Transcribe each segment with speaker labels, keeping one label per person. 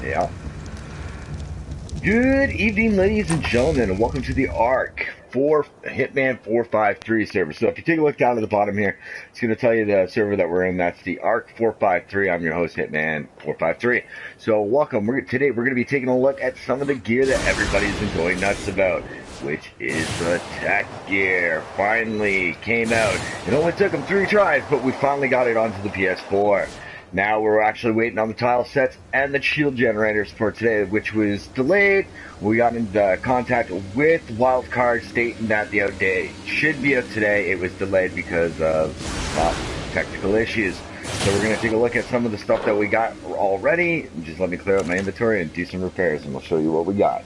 Speaker 1: Yeah. Good evening, ladies and gentlemen, and welcome to the Ark Hitman 453 server. So if you take a look down at the bottom here, it's going to tell you the server that we're in. That's the Ark 453. I'm your host, Hitman 453. So welcome. Today we're going to be taking a look at some of the gear that everybody's been going nuts about, which is the Tek Gear. Finally came out. It only took them 3 tries, but we finally got it onto the PS4. Now we're actually waiting on the tile sets and the shield generators for today, which was delayed. We got into contact with Wildcard stating that the outdate should be out today. It was delayed because of technical issues. So we're going to take a look at some of the stuff that we got already. Just let me clear up my inventory and do some repairs, and we'll show you what we got.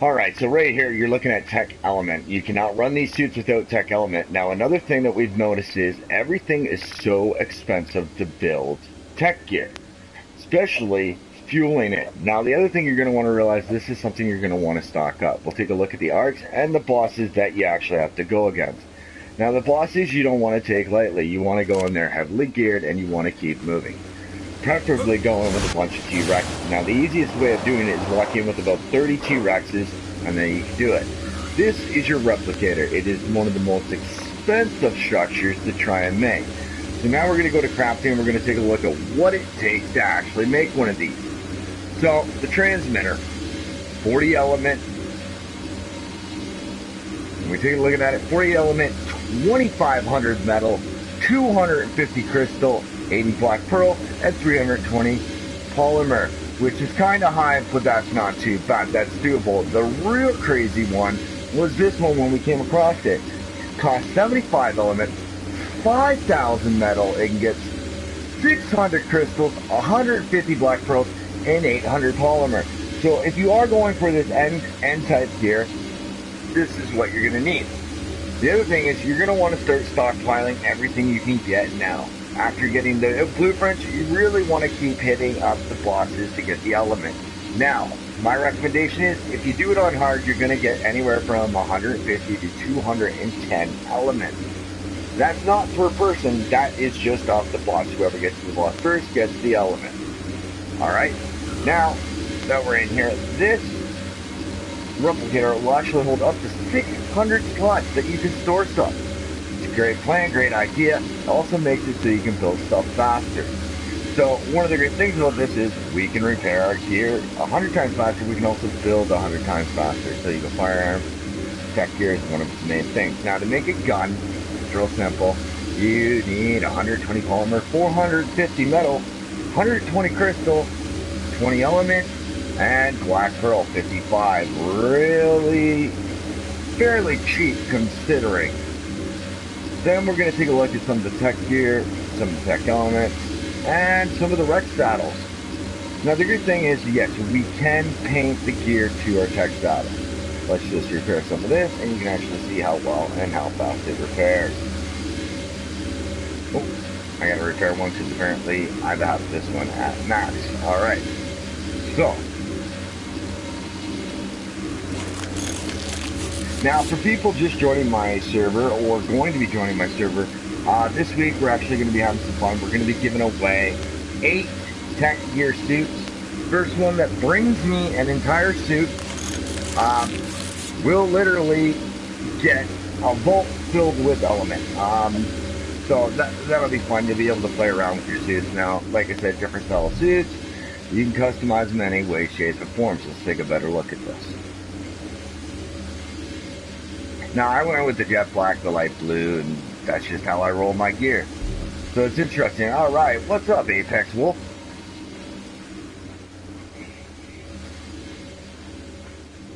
Speaker 1: Alright, so right here, you're looking at Tech Element. You cannot run these suits without Tech Element. Now, another thing that we've noticed is everything is so expensive to build Tech Gear, especially fueling it. Now, the other thing you're going to want to realize, this is something you're going to want to stock up. We'll take a look at the arcs and the bosses that you actually have to go against. Now, the bosses you don't want to take lightly. You want to go in there heavily geared, and you want to keep moving. Preferably going with a bunch of T-Rexes. Now, the easiest way of doing it is walk in with about 30 T-Rexes, and then you can do it. This is your replicator. It is one of the most expensive structures to try and make. So now we're going to go to crafting, and we're going to take a look at what it takes to actually make one of these. So, the transmitter, 40 element. When we take a look at it, 40 element, 2500 metal, 250 crystal, 80 black pearl, and 320 polymer, which is kind of high, but that's not too bad. That's doable. The real crazy one was this one when we came across it. Cost 75 element, 5,000 metal. It can get 600 crystals, 150 black pearls, and 800 polymer. So if you are going for this end type gear, this is what you're going to need. The other thing is you're going to want to start stockpiling everything you can get now. After getting the blueprints, you really want to keep hitting up the bosses to get the element. Now, my recommendation is, if you do it on hard, you're going to get anywhere from 150 to 210 elements. That's not per person, that is just off the boss. Whoever gets to the boss first gets the element. Alright, now that we're in here, this replicator will actually hold up to 600 slots that you can store stuff. Great plan, great idea. It also makes it so you can build stuff faster. So one of the great things about this is we can repair our gear 100 times faster. We can also build 100 times faster. So you go firearm, Tek Gear is one of its main things. Now to make a gun, it's real simple. You need 120 polymer, 450 metal, 120 crystal, 20 element, and black pearl 55. Really fairly cheap considering. Then we're going to take a look at some of the Tek Gear, some of the Tech Elements, and some of the Rex saddles. Now the good thing is, yes, we can paint the gear to our Tech saddle. Let's just repair some of this, and you can actually see how well and how fast it repairs. Oh, I got to repair one because apparently I have this one at max. Alright, so now, for people just joining my server or going to be joining my server, this week we're actually going to be having some fun. We're going to be giving away 8 Tek Gear suits. First one that brings me an entire suit will literally get a vault filled with element. So that'll be fun to be able to play around with your suits. Now, like I said, different style of suits. You can customize them any way, shape, and form. So let's take a better look at this. Now, I went with the jet black, the light blue, and that's just how I roll my gear. So it's interesting. Alright, what's up, Apex Wolf?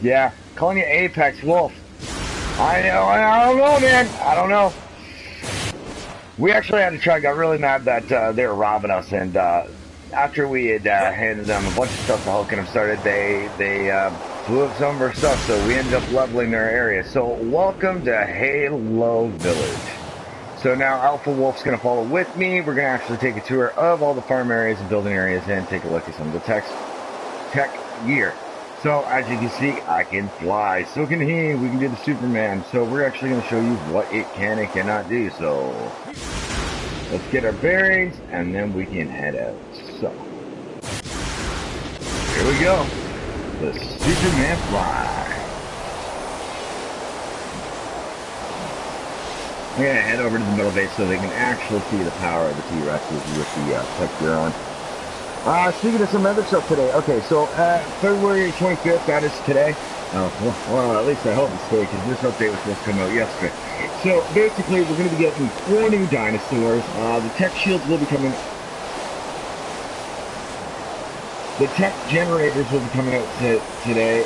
Speaker 1: Yeah, calling you Apex Wolf. I don't know, man. I don't know. We actually had to try, got really mad that they were robbing us, and after we had handed them a bunch of stuff to Hulk and them started, they blew up some of our stuff, so we ended up leveling their area. So welcome to Halo Village. So now Alpha Wolf's going to follow with me. We're going to actually take a tour of all the farm areas and building areas and take a look at some of the Tek Gear. So as you can see, I can fly. So can he. We can do the Superman. So we're actually going to show you what it can and cannot do. So let's get our bearings and then we can head out. So Here we go. The Superman fly. I'm going to head over to the middle base so they can actually see the power of the T-Rexes with the Tek Gear on. Speaking of some other stuff today, okay, so February 25th, that is today. Oh, well, at least I hope it's today, because this update was supposed to come out yesterday. So, basically, we're going to be getting 4 new dinosaurs. The Tek shields will be coming. The Tek generators will be coming out today.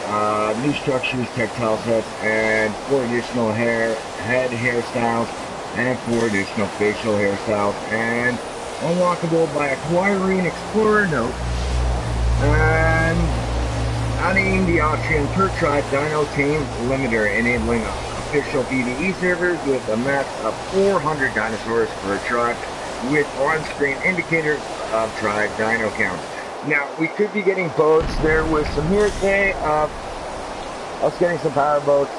Speaker 1: New structures, tactile sets, and 4 additional head hairstyles, and 4 additional facial hairstyles, and unlockable by acquiring Explorer Note, and adding the option per tribe Dino Team Limiter, enabling official PvE servers with a max of 400 dinosaurs per tribe, with on-screen indicators of tribe dino count. Now, we could be getting boats. There was some hearsay of us getting some power boats.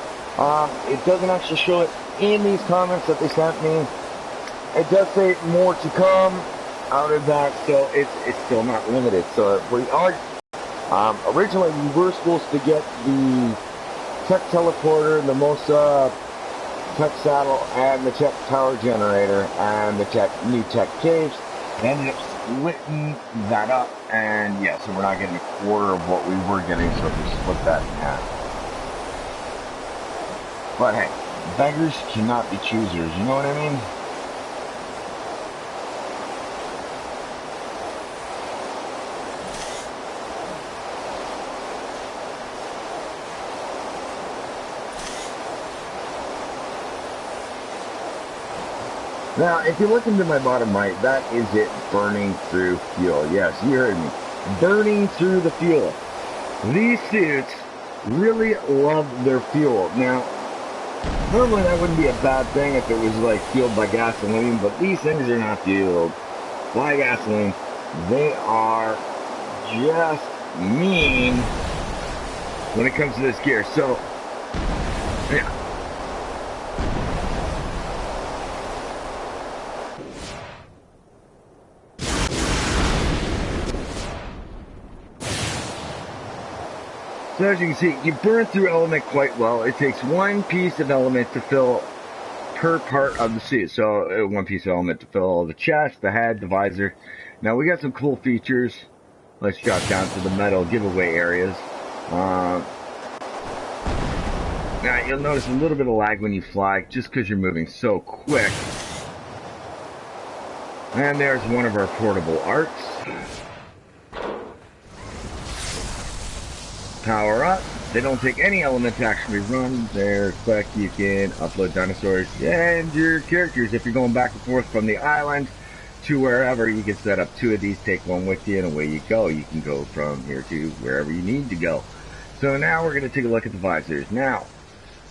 Speaker 1: It doesn't actually show it in these comments that they sent me. It does say more to come out of that, so it's still not limited. So we are, originally we were supposed to get the Tek teleporter, the MOSA Tek saddle, and the Tek power generator, and the new Tek caves. They ended up splitting that up, and yeah, so we're not getting a quarter of what we were getting, so we split that in half. But hey, beggars cannot be choosers, you know what I mean? Now, if you look into my bottom right, that is it burning through fuel. Yes, you heard me. Burning through the fuel. These suits really love their fuel. Now, normally that wouldn't be a bad thing if it was like fueled by gasoline, but these things are not fueled by gasoline. They are just mean when it comes to this gear. So, yeah. So as you can see, you burn through element quite well. It takes 1 piece of element to fill per part of the suit. So 1 piece of element to fill the chest, the head, the visor. Now we got some cool features. Let's drop down to the metal giveaway areas. Now you'll notice a little bit of lag when you fly, just because you're moving so quick. And there's one of our portable arcs. Power up. They don't take any element to actually run. They're quick. You can upload dinosaurs and your characters. If you're going back and forth from the island to wherever, you can set up 2 of these, take 1 with you, and away you go. You can go from here to wherever you need to go. So now we're going to take a look at the visors. Now,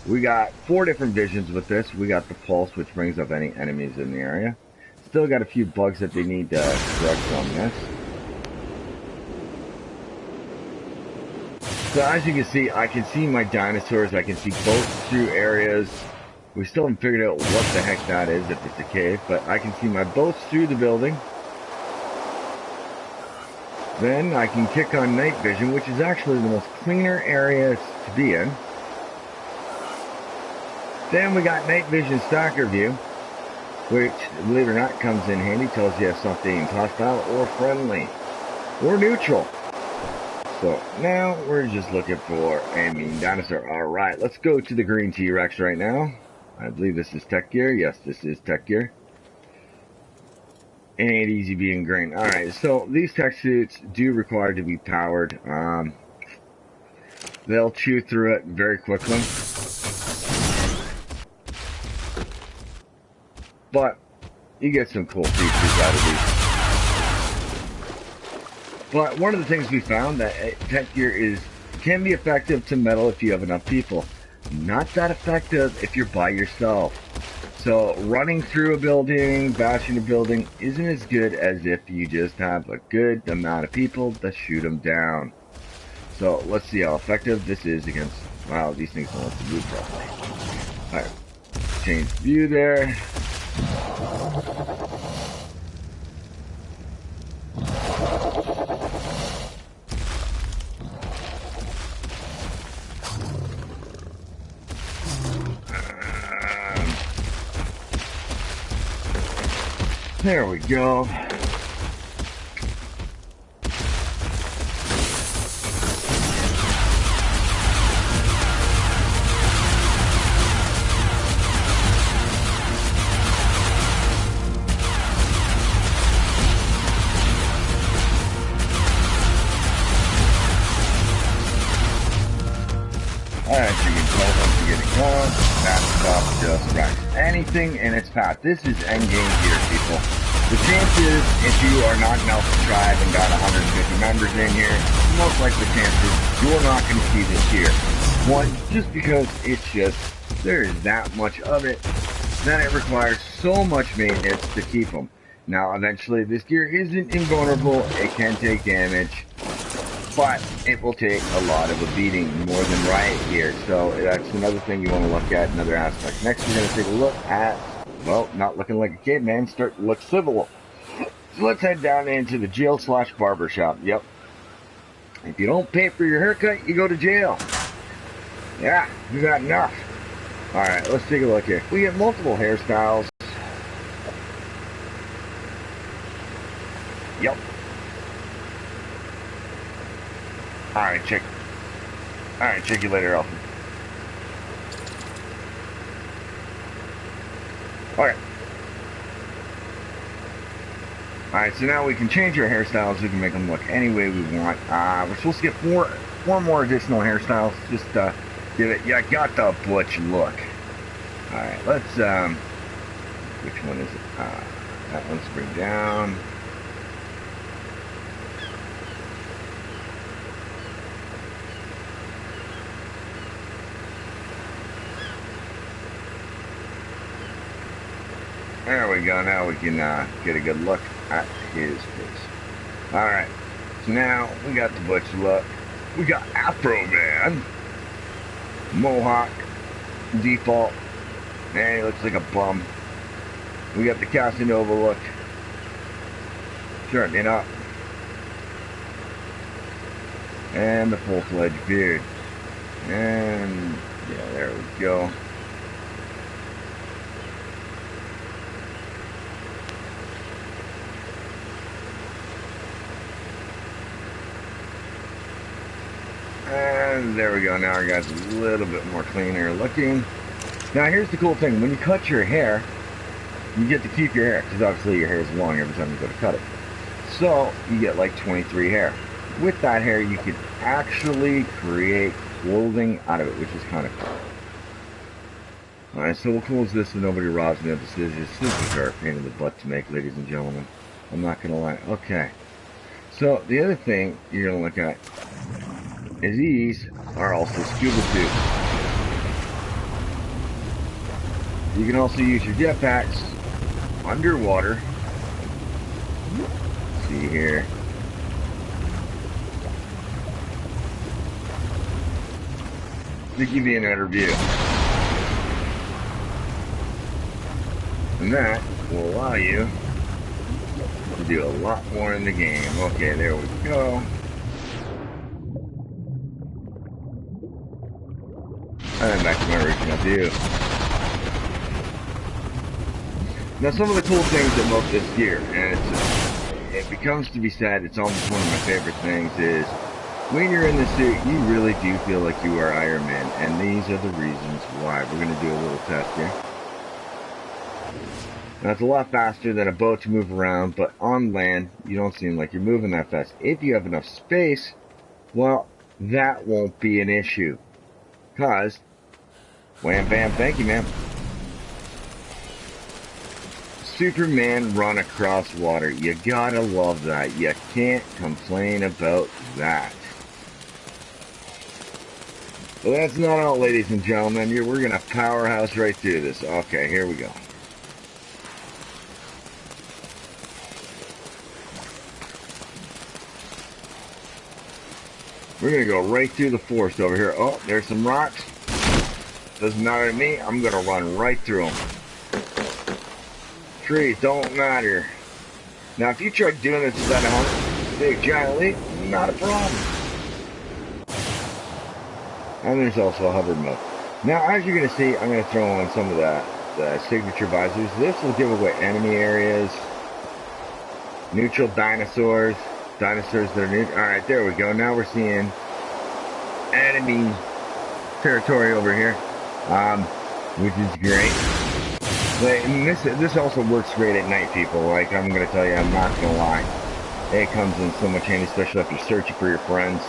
Speaker 1: we got 4 different visions with this. We got the pulse, which brings up any enemies in the area. Still got a few bugs that they need to correct on this. So as you can see, I can see my dinosaurs, I can see boats through areas. We still haven't figured out what the heck that is, if it's a cave, but I can see my boats through the building. Then I can kick on night vision, which is actually the most cleaner area to be in. Then we got night vision stalker view, which, believe it or not, comes in handy, tells you if something's hostile or friendly, or neutral. So now we're just looking for a mean dinosaur. Alright, let's go to the green T-Rex right now. I believe this is Tek Gear. Yes, this is Tek Gear. And easy being green. Alright, so these Tek suits do require to be powered. They'll chew through it very quickly. But you get some cool features out of these. But one of the things we found that Tek Gear can be effective to metal if you have enough people. Not that effective if you're by yourself. So running through a building, bashing a building, isn't as good as if you just have a good amount of people that shoot them down. So let's see how effective this is against, wow, these things don't want to move properly. Alright, change view there. There we go. Alright, so you can tell once you get it going, that stuff just wrecks anything in its path. This is endgame gear, people. The chances, if you are not an Alpha Tribe and got 150 members in here, most likely chances you're not going to see this gear. One, just because it's just, there is that much of it, that it requires so much maintenance to keep them. Now, eventually, this gear isn't invulnerable, it can take damage, but it will take a lot of a beating, more than riot gear. So that's another thing you want to look at, another aspect. Next, we're going to take a look at, well, not looking like a caveman, start to look civil. So let's head down into the jail/barber shop. Yep. If you don't pay for your haircut, you go to jail. Yeah, you got enough. Alright, let's take a look here. We get multiple hairstyles. Yep. Alright, check you later, Elton. Okay. Alright, so now we can change our hairstyles. We can make them look any way we want. We're supposed to get four more additional hairstyles. Just give it, yeah, got the butch look. Alright, let's, which one is it? That one's bring down. There we go, now we can get a good look at his face. Alright, so now we got the butch look. We got Afro Man. Mohawk. Default. Man, he looks like a bum. We got the Casanova look. Shortening up. And the full-fledged beard. And, yeah, there we go. And there we go, now our guy's a little bit more cleaner looking. Now here's the cool thing, when you cut your hair, you get to keep your hair, because obviously your hair is long every time you go to cut it. So, you get like 23 hair. With that hair, you can actually create clothing out of it, which is kind of cool. Alright, so we'll close this so nobody robs me of the scissors. Scissors are a pain in the butt to make, ladies and gentlemen. I'm not going to lie. Okay. So, the other thing you're going to look at is these are also scuba suits. You can also use your jetpacks underwater. See here. To give you another view. And that will allow you to do a lot more in the game. Okay, there we go. And then back to my original view. Now some of the cool things about this gear, and it becomes to be said, it's almost one of my favorite things, is when you're in the suit, you really do feel like you are Iron Man, and these are the reasons why. We're going to do a little test here. Now it's a lot faster than a boat to move around, but on land, you don't seem like you're moving that fast. If you have enough space, well, that won't be an issue. Because, wham bam, thank you, man. Superman run across water. You gotta love that. You can't complain about that. Well, that's not all, ladies and gentlemen. We're gonna powerhouse right through this. Okay, here we go. We're gonna go right through the forest over here. Oh, there's some rocks. Doesn't matter to me. I'm gonna run right through them. Trees don't matter. Now, if you tried doing this without a big giant leap, not a problem. And there's also a hover mode. Now, as you're gonna see, I'm gonna throw in some of the signature visors. This will give away enemy areas. Neutral dinosaurs. Dinosaurs that are new. Alright, there we go. Now we're seeing enemy territory over here. Which is great. But this also works great at night, people. Like, I'm gonna tell you, I'm not gonna lie. It comes in so much handy, especially if you're searching for your friends.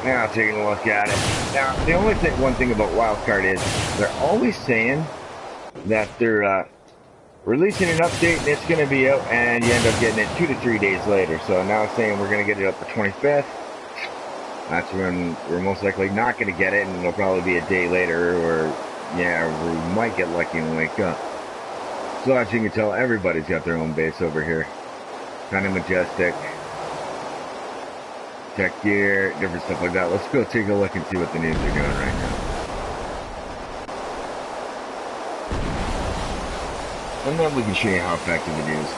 Speaker 1: Now taking a look at it. Now, the only one thing about Wildcard is they're always saying that they're releasing an update and it's going to be out, and you end up getting it 2 to 3 days later. So now it's saying we're going to get it up the 25th. That's when we're most likely not going to get it, and it'll probably be a day later, or yeah, we might get lucky and wake up. So as you can tell, everybody's got their own base over here. Kind of majestic. Tech gear, different stuff like that. Let's go take a look and see what the news are doing right now. And then we can show you how effective it is.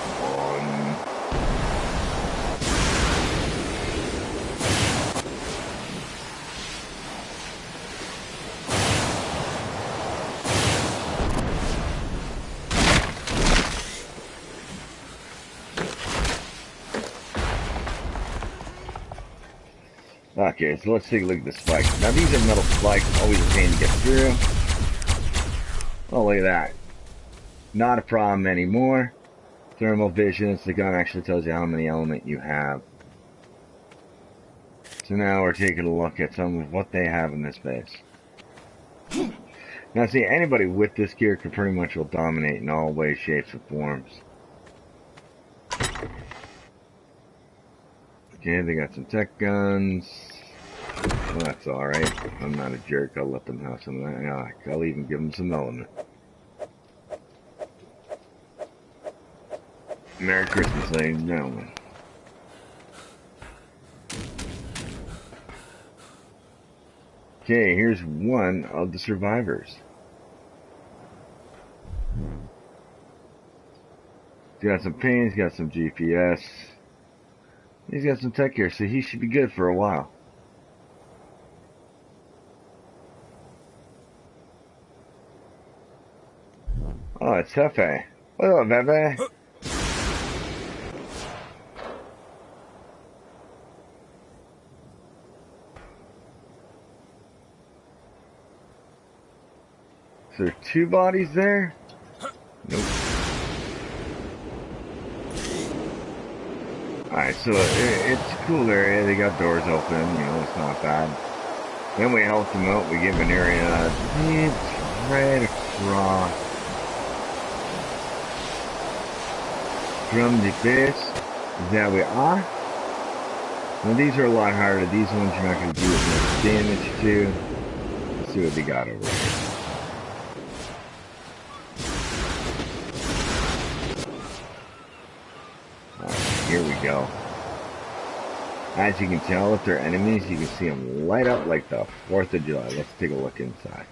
Speaker 1: Okay, so let's take a look at the spikes. Now these are metal spikes, always a pain to get through. Oh, look at that. Not a problem anymore. Thermal vision, the gun actually tells you how many element you have. So now we're taking a look at some of what they have in this base. Now see, anybody with this gear can pretty much will dominate in all ways, shapes, and forms. Okay, they got some tech guns. Well, that's alright. I'm not a jerk. I'll let them have some of that. Yeah, I'll even give them some element. Merry Christmas, ladies and gentlemen. Okay, here's one of the survivors. He's got some pain, he's got some GPS. He's got some tech here, so he should be good for a while. Oh, it's Hefe. What's up, Hefe? Is there 2 bodies there? Nope. Alright, so it's a cool area. They got doors open, you know, it's not bad. Then we help them out. We give an area. It's right across from the base. There we are. Now these are a lot harder. These ones you're not going to do as much damage to. Let's see what they got over here. Here we go. As you can tell, if they're enemies, you can see them light up like the 4th of July. Let's take a look inside.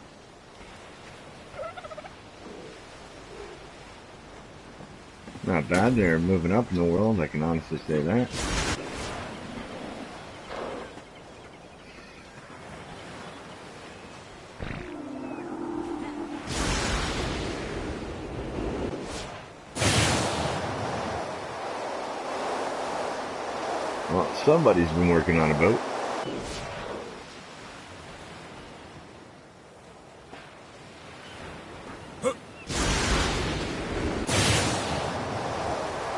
Speaker 1: Not bad. They're moving up in the world. I can honestly say that. Well, somebody's been working on a boat.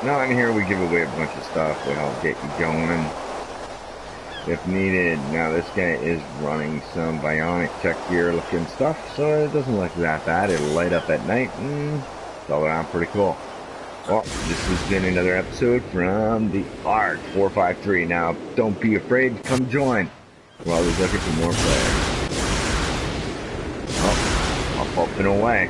Speaker 1: Now in here we give away a bunch of stuff to help get you going if needed. Now this guy is running some bionic tech gear looking stuff, so it doesn't look that bad. It'll light up at night and it's all around pretty cool. Well, this has been another episode from the Ark 453. Now, don't be afraid to come join. We're always looking for more players. Oh, I'm popping away.